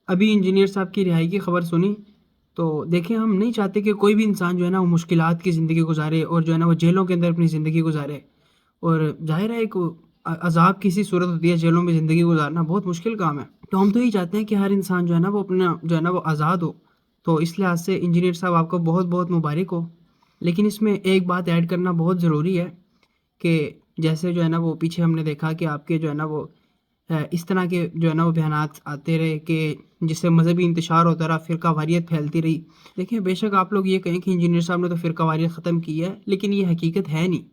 ابھی انجینئر صاحب کی رہائی کی خبر سنی تو دیکھیں، ہم نہیں چاہتے کہ کوئی بھی انسان جو ہے نا وہ مشکلات کی زندگی گزارے اور جو ہے نا وہ جیلوں کے اندر اپنی زندگی گزارے. اور ظاہر ہے ایک عذاب کی سی صورت ہوتی ہے جیلوں میں زندگی گزارنا، بہت مشکل کام ہے. تو ہم تو یہی چاہتے ہیں کہ ہر انسان جو ہے نا وہ اپنا جو ہے نا وہ آزاد ہو. تو اس لحاظ سے انجینئر صاحب آپ کو بہت بہت مبارک ہو. لیکن اس میں ایک بات ایڈ کرنا بہت ضروری ہے کہ جیسے جو ہے نا وہ پیچھے ہم نے دیکھا کہ آپ کے جو ہے نا وہ اس طرح کے جو ہے نا وہ بیانات آتے رہے کہ جس سے مذہبی انتشار ہوتا رہا، فرقہ واریت پھیلتی رہی. دیکھیں، بے شک آپ لوگ یہ کہیں کہ انجینئر صاحب نے تو فرقہ واریت ختم کی ہے، لیکن یہ حقیقت ہے نہیں.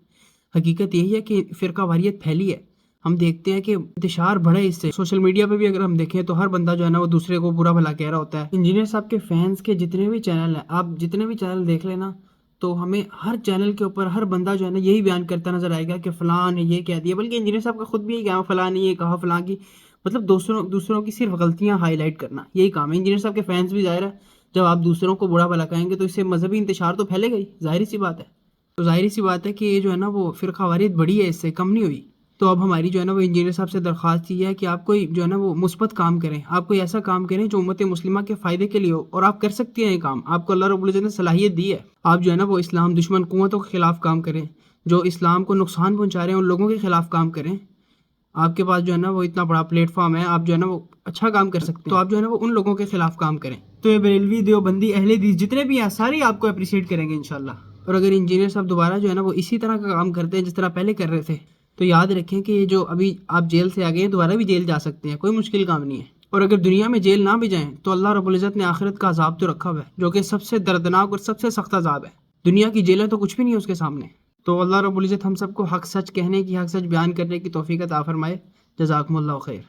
حقیقت یہی ہے کہ فرقہ واریت پھیلی ہے. ہم دیکھتے ہیں کہ انتشار بڑھا ہے اس سے. سوشل میڈیا پہ بھی اگر ہم دیکھیں تو ہر بندہ جو ہے نا وہ دوسرے کو برا بھلا کہہ رہا ہوتا ہے. انجینئر صاحب کے فینس کے جتنے بھی چینل ہیں، آپ جتنے بھی چینل دیکھ لینا، تو ہمیں ہر چینل کے اوپر ہر بندہ جو ہے نا یہی بیان کرتا نظر آئے گا کہ فلاں نے یہ کہہ دیا. بلکہ انجینئر صاحب کا خود بھی یہ کہا فلاں نے یہ کہا، فلاں کی مطلب دوسروں کی صرف غلطیاں ہائی لائٹ کرنا، یہی کام ہے. انجینئر صاحب کے فینس بھی ظاہر ہے جب آپ دوسروں کو برا بھلا کہیں گے تو اس سے مذہبی انتشار تو پھیلے گا ہی، ظاہری سی بات ہے. تو ظاہری سی بات ہے کہ یہ جو ہے نا وہ فرقہ واریت بڑی ہے، اس سے کم نہیں ہوئی. تو اب ہماری جو ہے نا وہ انجینئر صاحب سے درخواست یہ ہے کہ آپ کوئی جو ہے نا وہ مثبت کام کریں، آپ کوئی ایسا کام کریں جو امت مسلمہ کے فائدے کے لیے ہو. اور آپ کر سکتے ہیں یہ کام، آپ کو اللہ رب العزت نے صلاحیت دی ہے. آپ جو ہے نا وہ اسلام دشمن قوتوں کے خلاف کام کریں، جو اسلام کو نقصان پہنچا رہے ہیں ان لوگوں کے خلاف کام کریں. آپ کے پاس جو ہے نا وہ اتنا بڑا پلیٹ فارم ہے، آپ جو ہے نا وہ اچھا کام کر سکتے ہیں. تو آپ جو ہے نا وہ ان لوگوں کے خلاف کام کریں. تو یہ بریلوی، دیوبندی، اہل حدیث جتنے بھی ہیں سارے آپ کو اپریشیٹ کریں گے انشاءاللہ. اور اگر انجینئر صاحب دوبارہ جو ہے نا وہ اسی طرح کا کام کرتے ہیں جس طرح پہلے کر رہے تھے، تو یاد رکھیں کہ یہ جو ابھی آپ جیل سے آ گئے ہیں دوبارہ بھی جیل جا سکتے ہیں، کوئی مشکل کام نہیں ہے. اور اگر دنیا میں جیل نہ بھی جائیں تو اللہ رب العزت نے آخرت کا عذاب تو رکھا ہوا ہے، جو کہ سب سے دردناک اور سب سے سخت عذاب ہے. دنیا کی جیلیں تو کچھ بھی نہیں ہے اس کے سامنے. تو اللہ رب العزت ہم سب کو حق سچ کہنے کی، حق سچ بیان کرنے کی توفیق عطا فرمائے. جزاکم اللہ خیر.